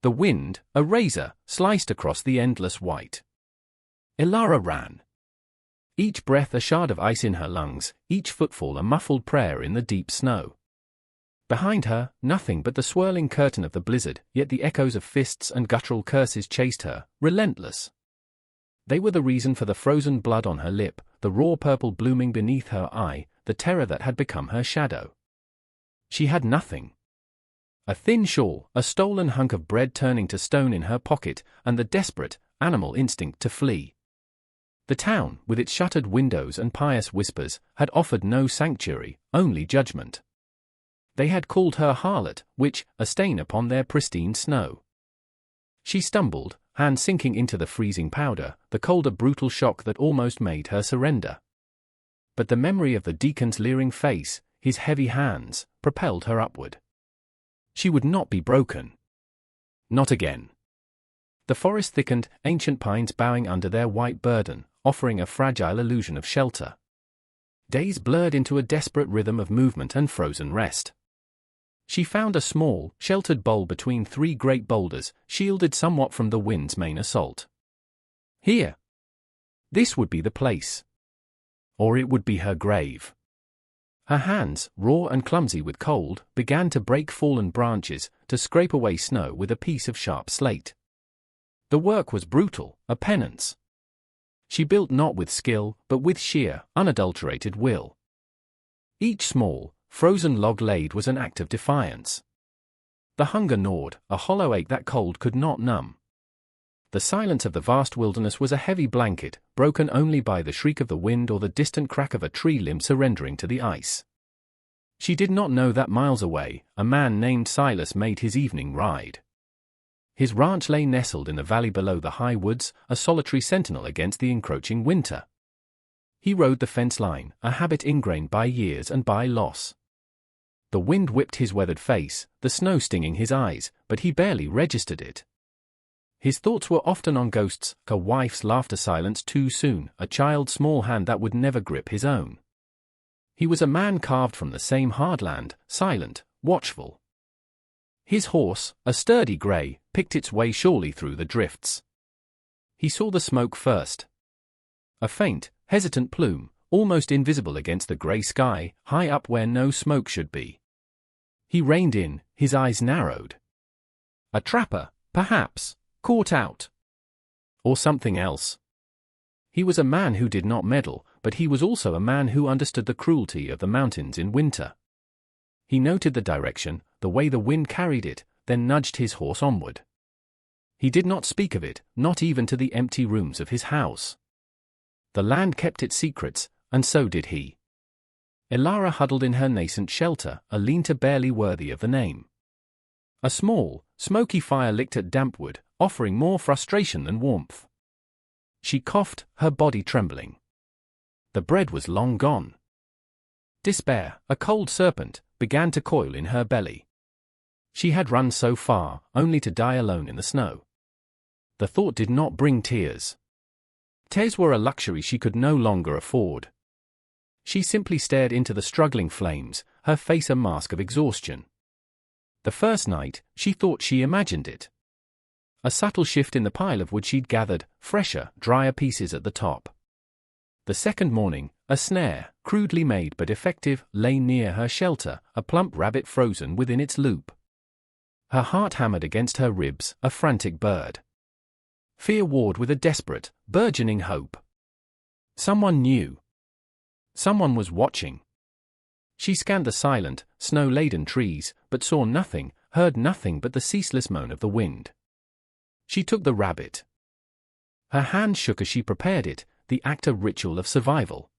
The wind, a razor, sliced across the endless white. Elara ran. Each breath a shard of ice in her lungs, each footfall a muffled prayer in the deep snow. Behind her, nothing but the swirling curtain of the blizzard, yet the echoes of fists and guttural curses chased her, relentless. They were the reason for the frozen blood on her lip, the raw purple blooming beneath her eye, the terror that had become her shadow. She had nothing. A thin shawl, a stolen hunk of bread turning to stone in her pocket, and the desperate, animal instinct to flee. The town, with its shuttered windows and pious whispers, had offered no sanctuary, only judgment. They had called her harlot, witch, a stain upon their pristine snow. She stumbled, hands sinking into the freezing powder, the cold a brutal shock that almost made her surrender. But the memory of the deacon's leering face, his heavy hands, propelled her upward. She would not be broken. Not again. The forest thickened, ancient pines bowing under their white burden, offering a fragile illusion of shelter. Days blurred into a desperate rhythm of movement and frozen rest. She found a small, sheltered bowl between three great boulders, shielded somewhat from the wind's main assault. Here. This would be the place. Or it would be her grave. Her hands, raw and clumsy with cold, began to break fallen branches, to scrape away snow with a piece of sharp slate. The work was brutal, a penance. She built not with skill, but with sheer, unadulterated will. Each small, frozen log laid was an act of defiance. The hunger gnawed, a hollow ache that cold could not numb. The silence of the vast wilderness was a heavy blanket, broken only by the shriek of the wind or the distant crack of a tree limb surrendering to the ice. She did not know that miles away, a man named Silas made his evening ride. His ranch lay nestled in the valley below the high woods, a solitary sentinel against the encroaching winter. He rode the fence line, a habit ingrained by years and by loss. The wind whipped his weathered face, the snow stinging his eyes, but he barely registered it. His thoughts were often on ghosts, a wife's laughter silenced too soon, a child's small hand that would never grip his own. He was a man carved from the same hard land, silent, watchful. His horse, a sturdy grey, picked its way surely through the drifts. He saw the smoke first. A faint, hesitant plume, almost invisible against the grey sky, high up where no smoke should be. He reined in, his eyes narrowed. A trapper, perhaps, caught out. Or something else. He was a man who did not meddle, but he was also a man who understood the cruelty of the mountains in winter. He noted the direction, the way the wind carried it, then nudged his horse onward. He did not speak of it, not even to the empty rooms of his house. The land kept its secrets, and so did he. Elara huddled in her nascent shelter, a lean-to barely worthy of the name. A small, smoky fire licked at damp wood, offering more frustration than warmth. She coughed, her body trembling. The bread was long gone. Despair, a cold serpent, began to coil in her belly. She had run so far, only to die alone in the snow. The thought did not bring tears. Tears were a luxury she could no longer afford. She simply stared into the struggling flames, her face a mask of exhaustion. The first night, she thought she imagined it. A subtle shift in the pile of wood she'd gathered, fresher, drier pieces at the top. The second morning, a snare, crudely made but effective, lay near her shelter, a plump rabbit frozen within its loop. Her heart hammered against her ribs, a frantic bird. Fear warred with a desperate, burgeoning hope. Someone knew. Someone was watching. She scanned the silent, snow-laden trees, but saw nothing, heard nothing but the ceaseless moan of the wind. She took the rabbit. Her hand shook as she prepared it, the act a ritual of survival.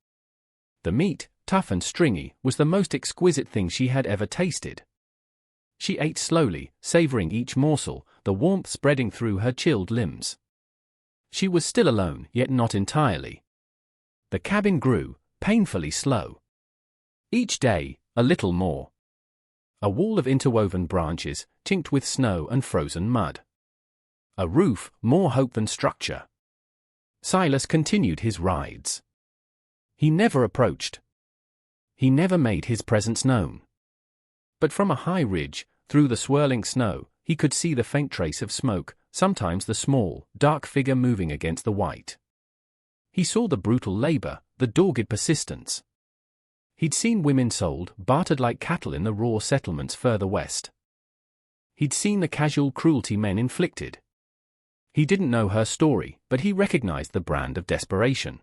The meat, tough and stringy, was the most exquisite thing she had ever tasted. She ate slowly, savoring each morsel, the warmth spreading through her chilled limbs. She was still alone, yet not entirely. The cabin grew, painfully slow. Each day, a little more. A wall of interwoven branches, chinked with snow and frozen mud. A roof, more hope than structure. Silas continued his rides. He never approached. He never made his presence known. But from a high ridge, through the swirling snow, he could see the faint trace of smoke, sometimes the small, dark figure moving against the white. He saw the brutal labor, the dogged persistence. He'd seen women sold, bartered like cattle in the raw settlements further west. He'd seen the casual cruelty men inflicted. He didn't know her story, but he recognized the brand of desperation.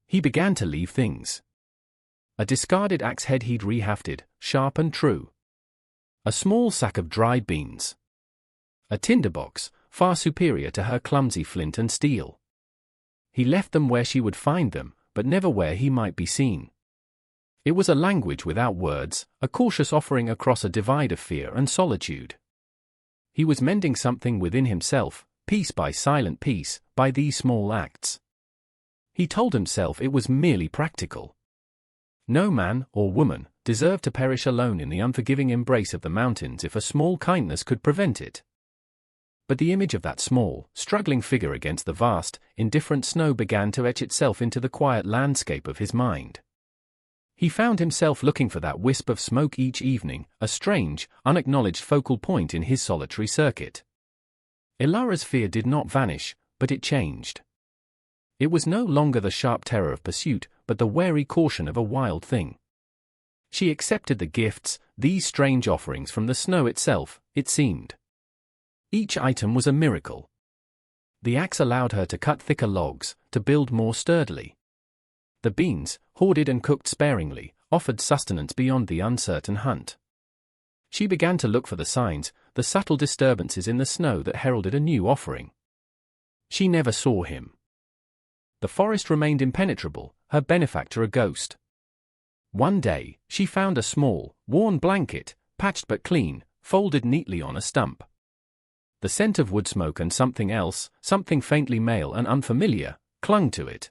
He began to leave things. A discarded axe head he'd rehafted, sharp and true. A small sack of dried beans. A tinderbox, far superior to her clumsy flint and steel. He left them where she would find them, but never where he might be seen. It was a language without words, a cautious offering across a divide of fear and solitude. He was mending something within himself, piece by silent piece, by these small acts. He told himself it was merely practical. No man or woman deserved to perish alone in the unforgiving embrace of the mountains if a small kindness could prevent it. But the image of that small, struggling figure against the vast, indifferent snow began to etch itself into the quiet landscape of his mind. He found himself looking for that wisp of smoke each evening, a strange, unacknowledged focal point in his solitary circuit. Ilara's fear did not vanish, but it changed. It was no longer the sharp terror of pursuit, but the wary caution of a wild thing. She accepted the gifts, these strange offerings from the snow itself, it seemed. Each item was a miracle. The axe allowed her to cut thicker logs, to build more sturdily. The beans, hoarded and cooked sparingly, offered sustenance beyond the uncertain hunt. She began to look for the signs, the subtle disturbances in the snow that heralded a new offering. She never saw him. The forest remained impenetrable, her benefactor a ghost. One day, she found a small, worn blanket, patched but clean, folded neatly on a stump. The scent of wood smoke and something else, something faintly male and unfamiliar, clung to it.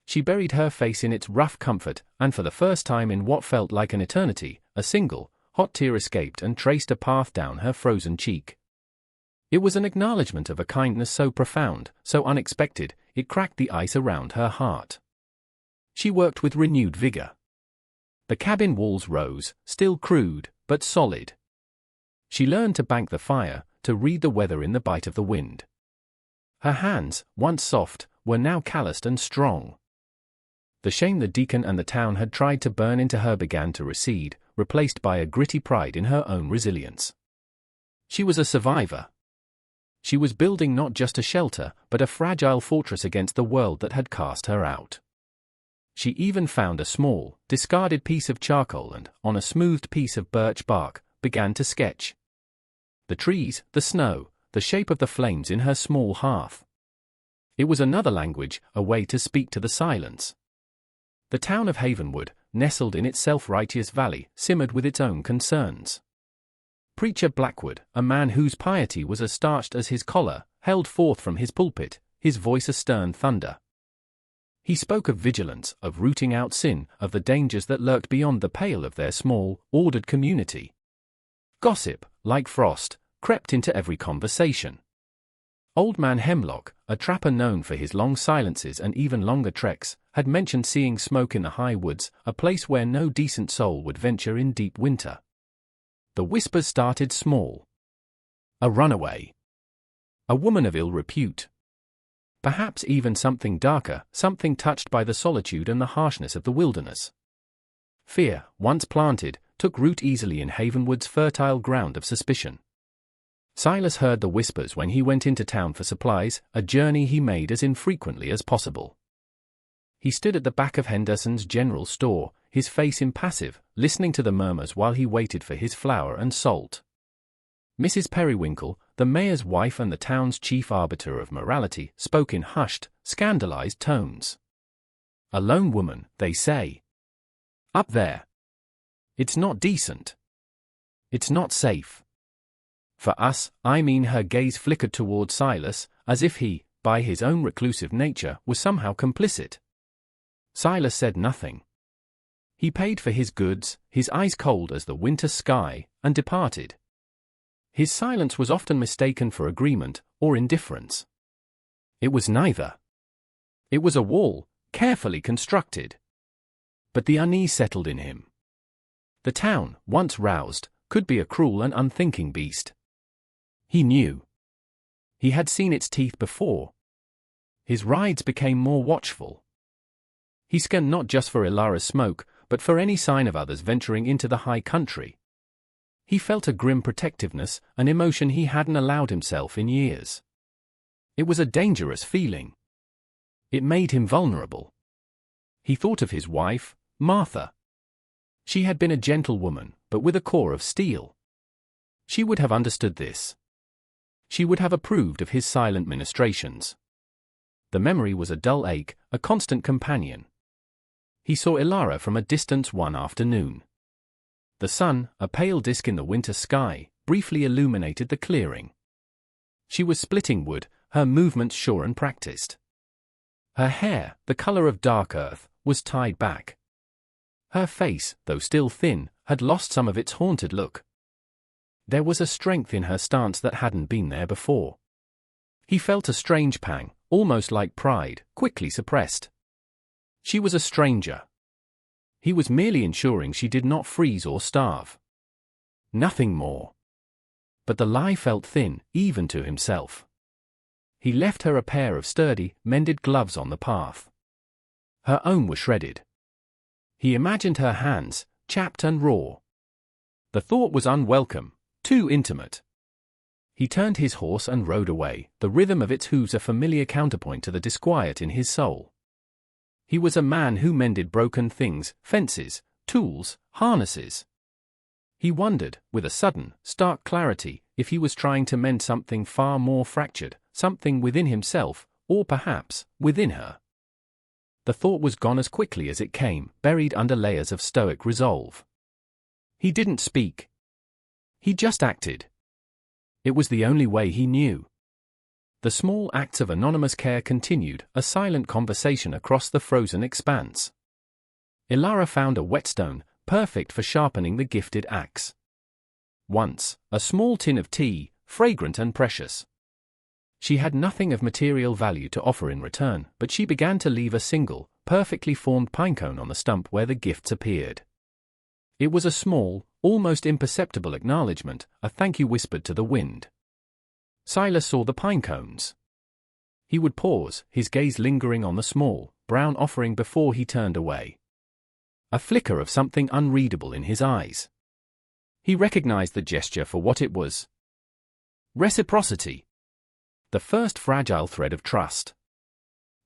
She buried her face in its rough comfort, and for the first time in what felt like an eternity, a single, hot tear escaped and traced a path down her frozen cheek. It was an acknowledgment of a kindness so profound, so unexpected, it cracked the ice around her heart. She worked with renewed vigor. The cabin walls rose, still crude, but solid. She learned to bank the fire, to read the weather in the bite of the wind. Her hands, once soft, were now calloused and strong. The shame the deacon and the town had tried to burn into her began to recede, replaced by a gritty pride in her own resilience. She was a survivor. She was building not just a shelter, but a fragile fortress against the world that had cast her out. She even found a small, discarded piece of charcoal and, on a smoothed piece of birch bark, began to sketch. The trees, the snow, the shape of the flames in her small hearth. It was another language, a way to speak to the silence. The town of Havenwood, nestled in its self-righteous valley, simmered with its own concerns. Preacher Blackwood, a man whose piety was as starched as his collar, held forth from his pulpit, his voice a stern thunder. He spoke of vigilance, of rooting out sin, of the dangers that lurked beyond the pale of their small, ordered community. Gossip, like frost, crept into every conversation. Old Man Hemlock, a trapper known for his long silences and even longer treks, had mentioned seeing smoke in the high woods, a place where no decent soul would venture in deep winter. The whispers started small. A runaway. A woman of ill repute. Perhaps even something darker, something touched by the solitude and the harshness of the wilderness. Fear, once planted, took root easily in Havenwood's fertile ground of suspicion. Silas heard the whispers when he went into town for supplies, a journey he made as infrequently as possible. He stood at the back of Henderson's general store, his face impassive, listening to the murmurs while he waited for his flour and salt. Mrs. Periwinkle, the mayor's wife and the town's chief arbiter of morality, spoke in hushed, scandalized tones. A lone woman, they say. Up there. It's not decent. It's not safe. For us, I mean. Her gaze flickered toward Silas, as if he, by his own reclusive nature, was somehow complicit. Silas said nothing. He paid for his goods, his eyes cold as the winter sky, and departed. His silence was often mistaken for agreement, or indifference. It was neither. It was a wall, carefully constructed. But the unease settled in him. The town, once roused, could be a cruel and unthinking beast. He knew. He had seen its teeth before. His rides became more watchful. He scanned not just for Ilara's smoke, but for any sign of others venturing into the high country. He felt a grim protectiveness, an emotion he hadn't allowed himself in years. It was a dangerous feeling. It made him vulnerable. He thought of his wife, Martha. She had been a gentle woman, but with a core of steel. She would have understood this. She would have approved of his silent ministrations. The memory was a dull ache, a constant companion. He saw Ilara from a distance one afternoon. The sun, a pale disk in the winter sky, briefly illuminated the clearing. She was splitting wood, her movements sure and practiced. Her hair, the color of dark earth, was tied back. Her face, though still thin, had lost some of its haunted look. There was a strength in her stance that hadn't been there before. He felt a strange pang, almost like pride, quickly suppressed. She was a stranger. He was merely ensuring she did not freeze or starve. Nothing more. But the lie felt thin, even to himself. He left her a pair of sturdy, mended gloves on the path. Her own were shredded. He imagined her hands, chapped and raw. The thought was unwelcome, too intimate. He turned his horse and rode away, the rhythm of its hooves a familiar counterpoint to the disquiet in his soul. He was a man who mended broken things, fences, tools, harnesses. He wondered, with a sudden, stark clarity, if he was trying to mend something far more fractured, something within himself, or perhaps, within her. The thought was gone as quickly as it came, buried under layers of stoic resolve. He didn't speak. He just acted. It was the only way he knew. The small acts of anonymous care continued, a silent conversation across the frozen expanse. Ilara found a whetstone, perfect for sharpening the gifted axe. Once, a small tin of tea, fragrant and precious. She had nothing of material value to offer in return, but she began to leave a single, perfectly formed pinecone on the stump where the gifts appeared. It was a small, almost imperceptible acknowledgement, a thank you whispered to the wind. Silas saw the pinecones. He would pause, his gaze lingering on the small, brown offering before he turned away. A flicker of something unreadable in his eyes. He recognized the gesture for what it was. Reciprocity. The first fragile thread of trust.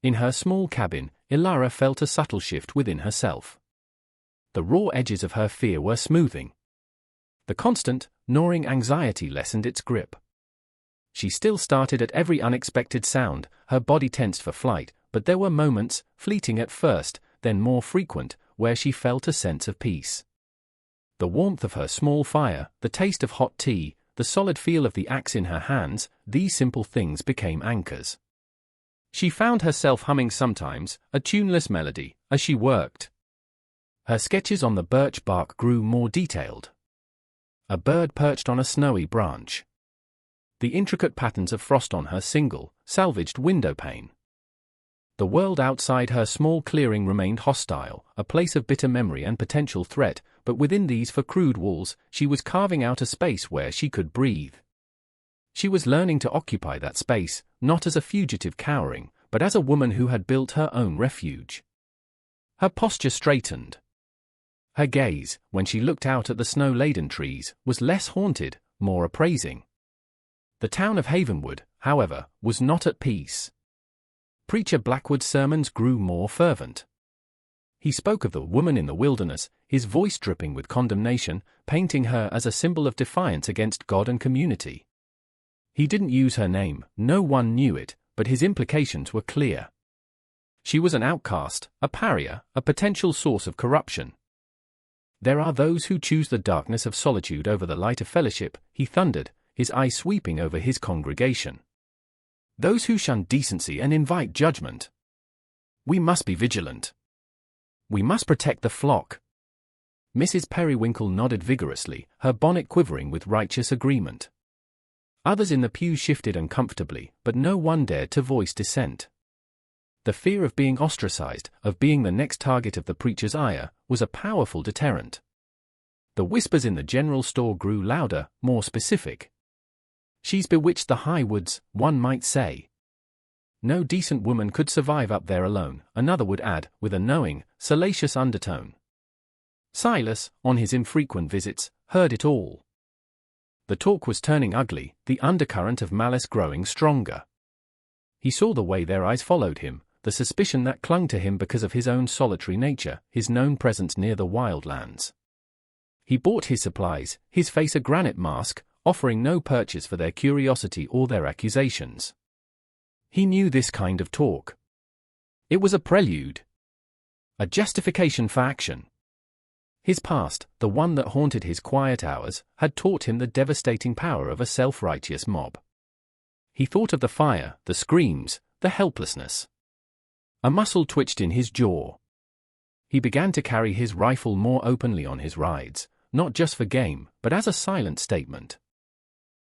In her small cabin, Ilara felt a subtle shift within herself. The raw edges of her fear were smoothing. The constant, gnawing anxiety lessened its grip. She still started at every unexpected sound, her body tensed for flight, but there were moments, fleeting at first, then more frequent, where she felt a sense of peace. The warmth of her small fire, the taste of hot tea, the solid feel of the axe in her hands, these simple things became anchors. She found herself humming sometimes, a tuneless melody, as she worked. Her sketches on the birch bark grew more detailed. A bird perched on a snowy branch. The intricate patterns of frost on her single, salvaged window pane. The world outside her small clearing remained hostile, a place of bitter memory and potential threat, but within these crude walls, she was carving out a space where she could breathe. She was learning to occupy that space, not as a fugitive cowering, but as a woman who had built her own refuge. Her posture straightened. Her gaze, when she looked out at the snow-laden trees, was less haunted, more appraising. The town of Havenwood, however, was not at peace. Preacher Blackwood's sermons grew more fervent. He spoke of the woman in the wilderness, his voice dripping with condemnation, painting her as a symbol of defiance against God and community. He didn't use her name, no one knew it, but his implications were clear. She was an outcast, a pariah, a potential source of corruption. There are those who choose the darkness of solitude over the light of fellowship, he thundered, his eye sweeping over his congregation. Those who shun decency and invite judgment. We must be vigilant. We must protect the flock. Mrs. Periwinkle nodded vigorously, her bonnet quivering with righteous agreement. Others in the pew shifted uncomfortably, but no one dared to voice dissent. The fear of being ostracized, of being the next target of the preacher's ire, was a powerful deterrent. The whispers in the general store grew louder, more specific. She's bewitched the high woods, one might say. No decent woman could survive up there alone, another would add, with a knowing, salacious undertone. Silas, on his infrequent visits, heard it all. The talk was turning ugly, the undercurrent of malice growing stronger. He saw the way their eyes followed him, the suspicion that clung to him because of his own solitary nature, his known presence near the wildlands. He bought his supplies, his face a granite mask, offering no purchase for their curiosity or their accusations. He knew this kind of talk. It was a prelude. A justification for action. His past, the one that haunted his quiet hours, had taught him the devastating power of a self-righteous mob. He thought of the fire, the screams, the helplessness. A muscle twitched in his jaw. He began to carry his rifle more openly on his rides, not just for game, but as a silent statement.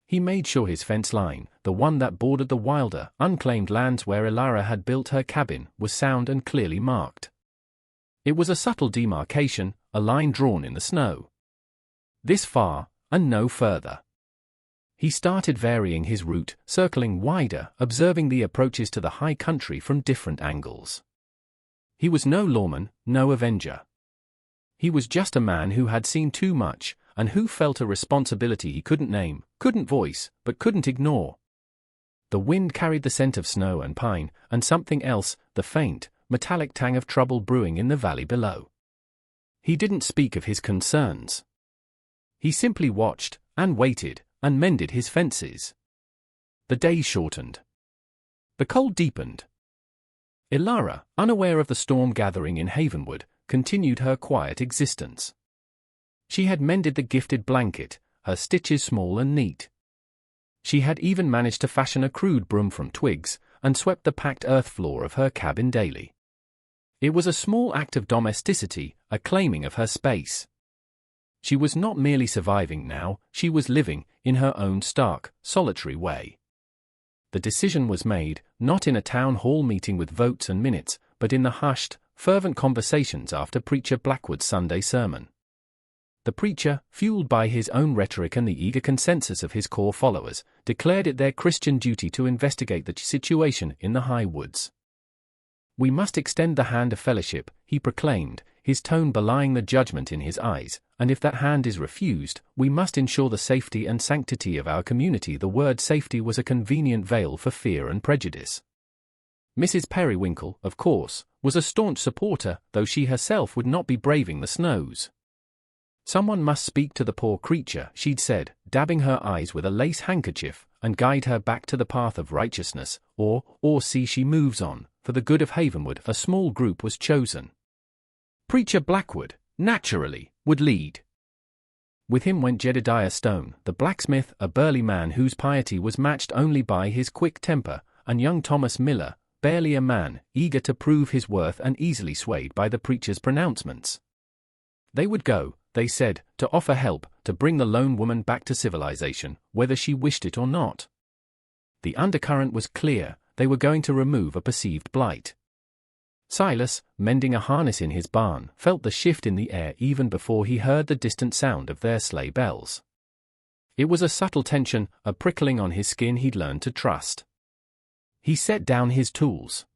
He made sure his fence line, the one that bordered the wilder, unclaimed lands where Elara had built her cabin, was sound and clearly marked. It was a subtle demarcation, a line drawn in the snow. This far, and no further. He started varying his route, circling wider, observing the approaches to the high country from different angles. He was no lawman, no avenger. He was just a man who had seen too much, and who felt a responsibility he couldn't name, couldn't voice, but couldn't ignore. The wind carried the scent of snow and pine, and something else, the faint, metallic tang of trouble brewing in the valley below. He didn't speak of his concerns. He simply watched, and waited, and mended his fences. The days shortened. The cold deepened. Elara, unaware of the storm gathering in Havenwood, continued her quiet existence. She had mended the gifted blanket, her stitches small and neat. She had even managed to fashion a crude broom from twigs, and swept the packed earth floor of her cabin daily. It was a small act of domesticity, a claiming of her space. She was not merely surviving now, she was living, in her own stark, solitary way. The decision was made, not in a town hall meeting with votes and minutes, but in the hushed, fervent conversations after Preacher Blackwood's Sunday sermon. The preacher, fueled by his own rhetoric and the eager consensus of his core followers, declared it their Christian duty to investigate the situation in the high woods. "We must extend the hand of fellowship," he proclaimed, his tone belying the judgment in his eyes, "and if that hand is refused, we must ensure the safety and sanctity of our community." The word safety was a convenient veil for fear and prejudice. Mrs. Periwinkle, of course, was a staunch supporter, though she herself would not be braving the snows. "Someone must speak to the poor creature," she'd said, dabbing her eyes with a lace handkerchief, "and guide her back to the path of righteousness, or see she moves on." For the good of Havenwood, a small group was chosen. Preacher Blackwood, naturally, would lead. With him went Jedediah Stone, the blacksmith, a burly man whose piety was matched only by his quick temper, and young Thomas Miller, barely a man, eager to prove his worth and easily swayed by the preacher's pronouncements. They would go, they said, to offer help, to bring the lone woman back to civilization, whether she wished it or not. The undercurrent was clear, they were going to remove a perceived blight. Silas, mending a harness in his barn, felt the shift in the air even before he heard the distant sound of their sleigh bells. It was a subtle tension, a prickling on his skin he'd learned to trust. He set down his tools.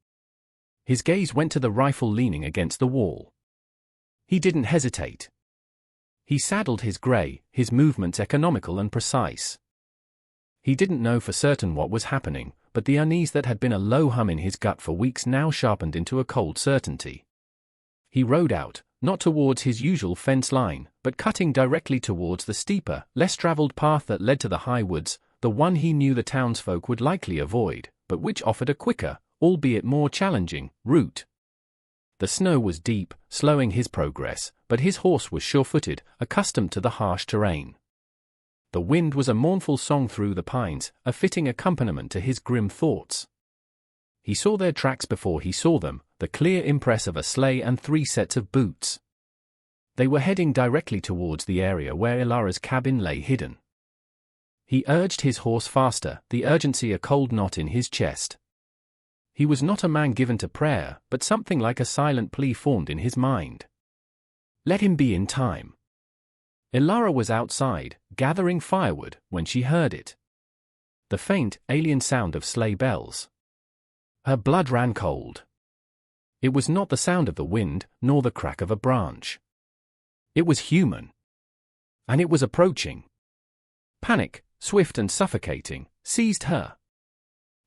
His gaze went to the rifle leaning against the wall. He didn't hesitate. He saddled his gray, his movements economical and precise. He didn't know for certain what was happening, but the unease that had been a low hum in his gut for weeks now sharpened into a cold certainty. He rode out, not towards his usual fence line, but cutting directly towards the steeper, less traveled path that led to the high woods, the one he knew the townsfolk would likely avoid, but which offered a quicker, albeit more challenging, route. The snow was deep, slowing his progress, but his horse was sure-footed, accustomed to the harsh terrain. The wind was a mournful song through the pines, a fitting accompaniment to his grim thoughts. He saw their tracks before he saw them, the clear impress of a sleigh and 3 sets of boots. They were heading directly towards the area where Elara's cabin lay hidden. He urged his horse faster, the urgency a cold knot in his chest. He was not a man given to prayer, but something like a silent plea formed in his mind. Let him be in time. Elara was outside, gathering firewood, when she heard it. the faint, alien sound of sleigh bells. Her blood ran cold. It was not the sound of the wind, nor the crack of a branch. It was human. And it was approaching. Panic, swift and suffocating, seized her.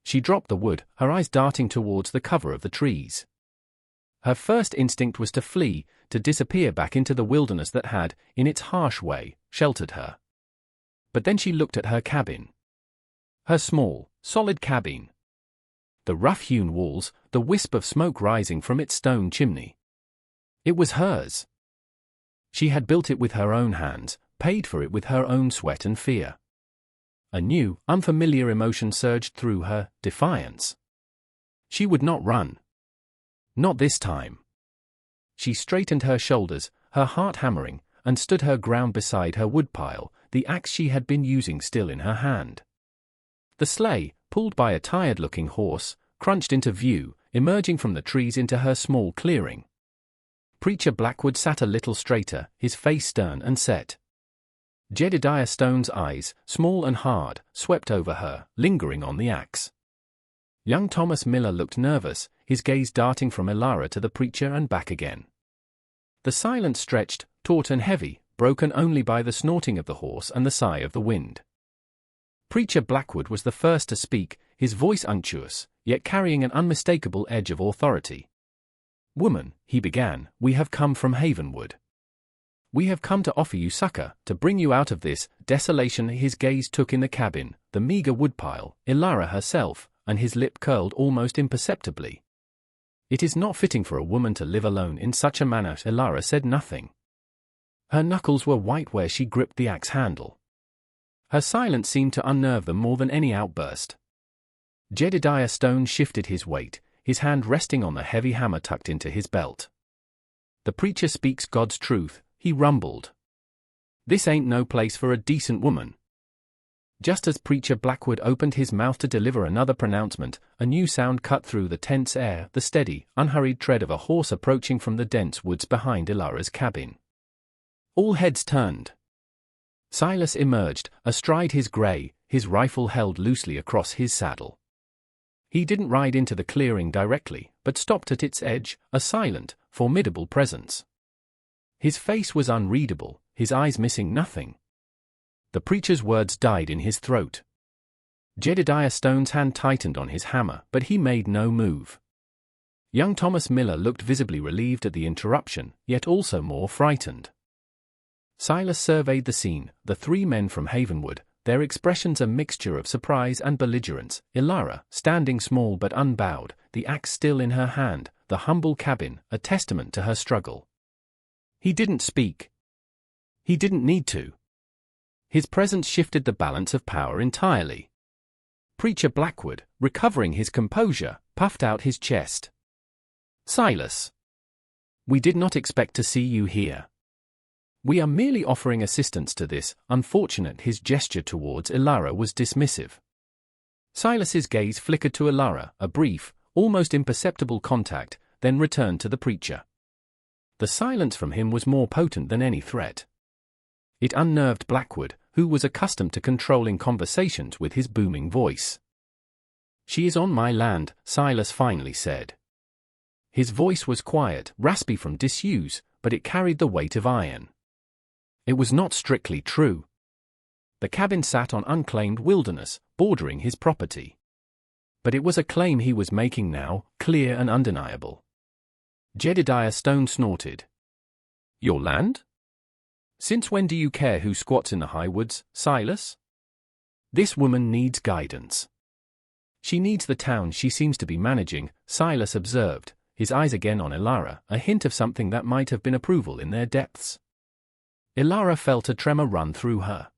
She dropped the wood, her eyes darting towards the cover of the trees. Her first instinct was to flee, to disappear back into the wilderness that had, in its harsh way, sheltered her. But then she looked at her cabin. Her small, solid cabin. The rough-hewn walls, the wisp of smoke rising from its stone chimney. It was hers. She had built it with her own hands, paid for it with her own sweat and fear. A new, unfamiliar emotion surged through her, defiance. She would not run. Not this time. She straightened her shoulders, her heart hammering, and stood her ground beside her woodpile, the axe she had been using still in her hand. The sleigh, pulled by a tired-looking horse, crunched into view, emerging from the trees into her small clearing. Preacher Blackwood sat a little straighter, his face stern and set. Jedediah Stone's eyes, small and hard, swept over her, lingering on the axe. Young Thomas Miller looked nervous, his gaze darting from Elara to the preacher and back again. The silence stretched, taut and heavy, broken only by the snorting of the horse and the sigh of the wind. Preacher Blackwood was the first to speak, his voice unctuous, yet carrying an unmistakable edge of authority. "Woman," he began, "we have come from Havenwood. We have come to offer you succor, to bring you out of this desolation." His gaze took in the cabin, the meager woodpile, Elara herself, and his lip curled almost imperceptibly. "It is not fitting for a woman to live alone in such a manner." Elara said nothing. Her knuckles were white where she gripped the axe handle. Her silence seemed to unnerve them more than any outburst. Jedediah Stone shifted his weight, his hand resting on the heavy hammer tucked into his belt. "The preacher speaks God's truth," he rumbled. "This ain't no place for a decent woman." Just as Preacher Blackwood opened his mouth to deliver another pronouncement, a new sound cut through the tense air, the steady, unhurried tread of a horse approaching from the dense woods behind Elara's cabin. All heads turned. Silas emerged, astride his grey, his rifle held loosely across his saddle. He didn't ride into the clearing directly, but stopped at its edge, a silent, formidable presence. His face was unreadable, his eyes missing nothing. The preacher's words died in his throat. Jedediah Stone's hand tightened on his hammer, but he made no move. Young Thomas Miller looked visibly relieved at the interruption, yet also more frightened. Silas surveyed the scene, the three men from Havenwood, their expressions a mixture of surprise and belligerence. Elara, standing small but unbowed, the axe still in her hand, the humble cabin, a testament to her struggle. He didn't speak. He didn't need to. His presence shifted the balance of power entirely. Preacher Blackwood, recovering his composure, puffed out his chest. "Silas, we did not expect to see you here. We are merely offering assistance to this unfortunate." His gesture towards Elara was dismissive. Silas's gaze flickered to Elara, a brief, almost imperceptible contact, then returned to the preacher. The silence from him was more potent than any threat. It unnerved Blackwood, who was accustomed to controlling conversations with his booming voice. "She is on my land," Silas finally said. His voice was quiet, raspy from disuse, but it carried the weight of iron. It was not strictly true. The cabin sat on unclaimed wilderness, bordering his property. But it was a claim he was making now, clear and undeniable. Jedediah Stone snorted. "Your land? Since when do you care who squats in the high woods, Silas? This woman needs guidance. She needs the town she seems to be managing," Silas observed, his eyes again on Elara, a hint of something that might have been approval in their depths. Elara felt a tremor run through her.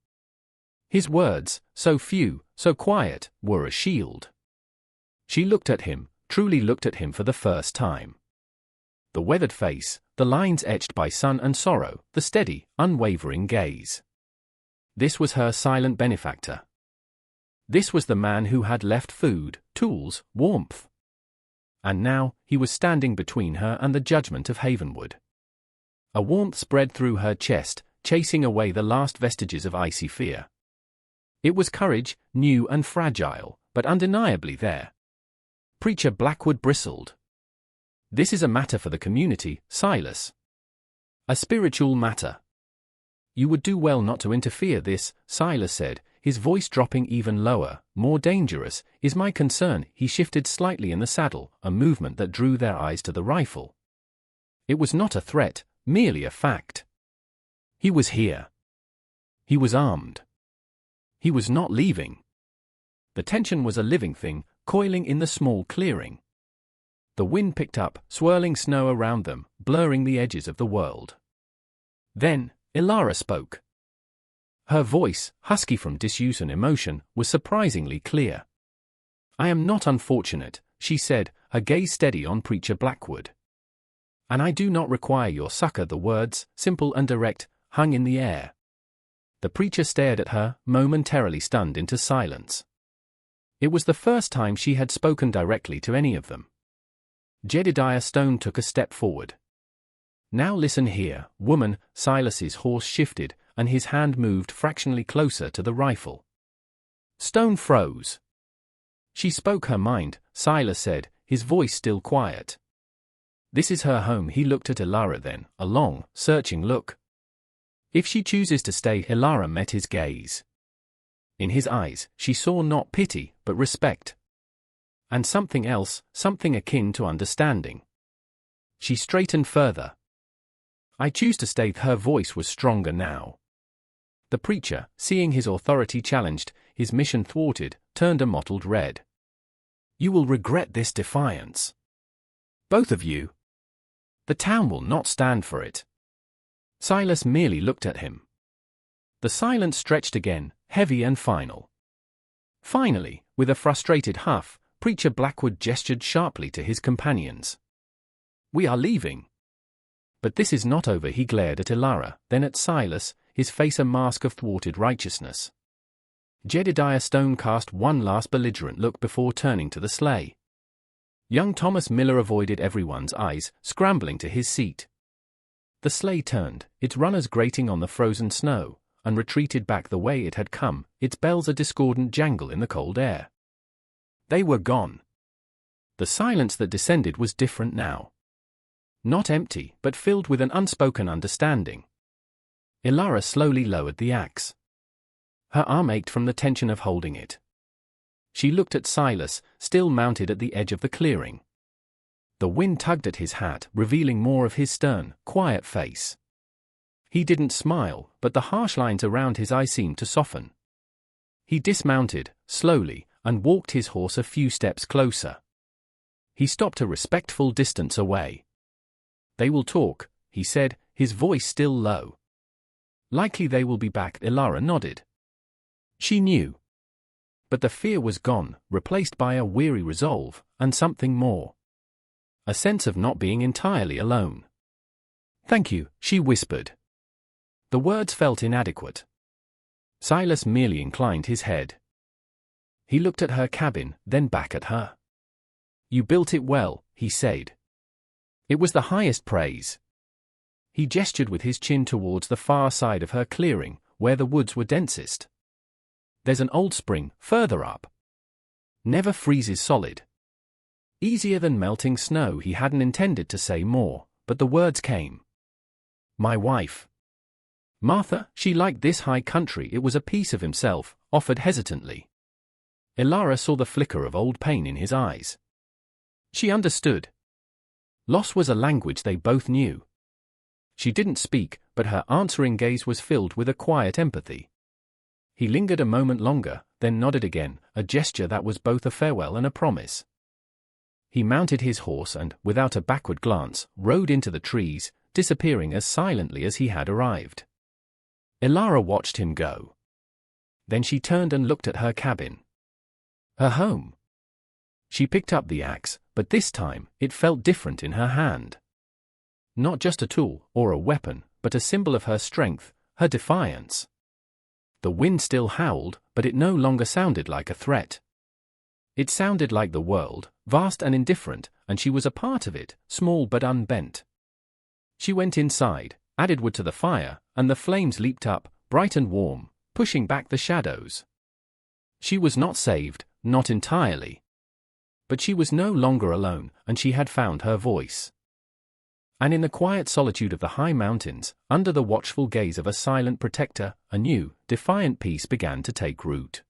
His words, so few, so quiet, were a shield. She looked at him, truly looked at him for the first time. The weathered face, the lines etched by sun and sorrow, the steady, unwavering gaze. This was her silent benefactor. This was the man who had left food, tools, warmth. And now, he was standing between her and the judgment of Havenwood. A warmth spread through her chest, chasing away the last vestiges of icy fear. It was courage, new and fragile, but undeniably there. Preacher Blackwood bristled. This is a matter for the community, Silas. A spiritual matter. You would do well not to interfere this, Silas said, his voice dropping even lower. More dangerous is my concern. He shifted slightly in the saddle, a movement that drew their eyes to the rifle. It was not a threat, merely a fact. He was here. He was armed. He was not leaving. The tension was a living thing, coiling in the small clearing. The wind picked up, swirling snow around them, blurring the edges of the world. Then, Elara spoke. Her voice, husky from disuse and emotion, was surprisingly clear. I am not unfortunate, she said, her gaze steady on Preacher Blackwood. And I do not require your succor. The words, simple and direct, hung in the air. The preacher stared at her, momentarily stunned into silence. It was the first time she had spoken directly to any of them. Jedediah Stone took a step forward. Now listen here, woman. Silas's horse shifted, and his hand moved fractionally closer to the rifle. Stone froze. She spoke her mind, Silas said, his voice still quiet. This is her home. He looked at Elara then, a long, searching look. If she chooses to stay, Elara met his gaze. In his eyes, she saw not pity, but respect. And something else, something akin to understanding. She straightened further. I choose to stay. Her voice was stronger now. The preacher, seeing his authority challenged, his mission thwarted, turned a mottled red. You will regret this defiance. Both of you. The town will not stand for it. Silas merely looked at him. The silence stretched again, heavy and final. Finally, with a frustrated huff, Preacher Blackwood gestured sharply to his companions. We are leaving. But this is not over. He glared at Elara, then at Silas, his face a mask of thwarted righteousness. Jedediah Stone cast one last belligerent look before turning to the sleigh. Young Thomas Miller avoided everyone's eyes, scrambling to his seat. The sleigh turned, its runners grating on the frozen snow, and retreated back the way it had come, its bells a discordant jangle in the cold air. They were gone. The silence that descended was different now. Not empty, but filled with an unspoken understanding. Elara slowly lowered the axe. Her arm ached from the tension of holding it. She looked at Silas, still mounted at the edge of the clearing. The wind tugged at his hat, revealing more of his stern, quiet face. He didn't smile, but the harsh lines around his eyes seemed to soften. He dismounted, slowly, and walked his horse a few steps closer. He stopped a respectful distance away. They will talk, he said, his voice still low. Likely they will be back. Elara nodded. She knew. But the fear was gone, replaced by a weary resolve, and something more. A sense of not being entirely alone. Thank you, she whispered. The words felt inadequate. Silas merely inclined his head. He looked at her cabin, then back at her. You built it well, he said. It was the highest praise. He gestured with his chin towards the far side of her clearing, where the woods were densest. There's an old spring, further up. Never freezes solid. Easier than melting snow. He hadn't intended to say more, but the words came. My wife. Martha, she liked this high country. It was a piece of himself, offered hesitantly. Elara saw the flicker of old pain in his eyes. She understood. Loss was a language they both knew. She didn't speak, but her answering gaze was filled with a quiet empathy. He lingered a moment longer, then nodded again, a gesture that was both a farewell and a promise. He mounted his horse and, without a backward glance, rode into the trees, disappearing as silently as he had arrived. Elara watched him go. Then she turned and looked at her cabin. Her home. She picked up the axe, but this time, it felt different in her hand. Not just a tool, or a weapon, but a symbol of her strength, her defiance. The wind still howled, but it no longer sounded like a threat. It sounded like the world, vast and indifferent, and she was a part of it, small but unbent. She went inside, added wood to the fire, and the flames leaped up, bright and warm, pushing back the shadows. She was not saved, not entirely. But she was no longer alone, and she had found her voice. And in the quiet solitude of the high mountains, under the watchful gaze of a silent protector, a new, defiant peace began to take root.